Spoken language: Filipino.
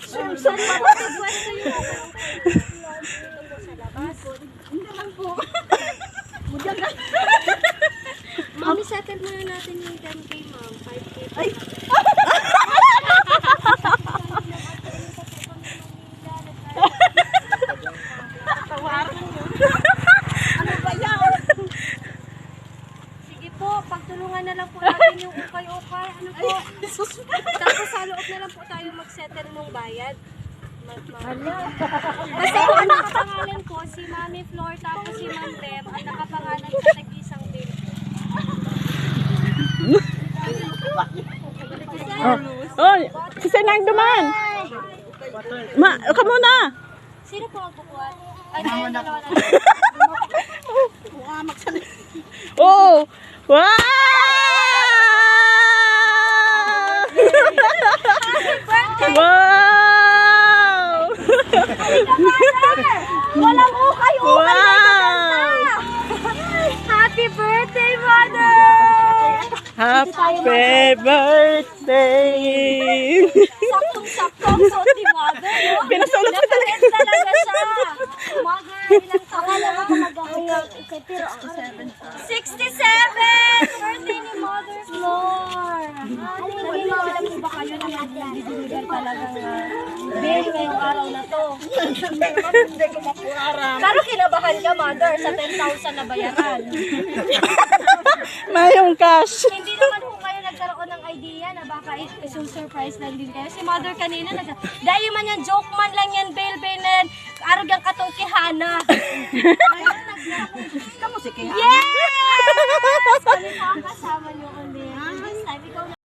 Saan pa po pwesto yun? Sa labas. Hindi lang po. Mami, settle muna natin yung 10K, ma'am. 5K. Ay! Ano ba yan? Sige po, pagtulungan na lang po natin yung ukay-ukay. Ano po? Tapos sa loob na lang po tayo mag-settle ng bayad. Basta po ang nakapangalan po, si Mami Flor, tapos si Ma'am Bem, ang nakapangalan sa tag-isang bill. Oh, kasi nang duman. Ka muna. Sino po magbubuhat? Ay, tayo dalawa na. Oh! Wow! Wow! Walang ukay-ukay! Wow! Happy birthday, Mother! Happy birthday! Saktong-saktong suot ni Mother, no? Pinasulot ko talaga. Nakakit talaga siya. Mother, ilang taon na lang mag-ahayag? 67! Birthday ni Mother Flor! Naniniwala mo ba kayo na magbibigyan talaga bill ngayong araw na to? Pero kinabahan ka, Mother, sa 10,000 na bayaran. Mayong cash. Hindi naman po kayo nagkaroon ng idea na baka surprise lang din kayo. Si Mother kanina, dahil man yan, joke man lang yan, bail na yan, aragang katong kihana. Ayun, kamu si kihana? Yes! Kami po ang kasama niyo ulit.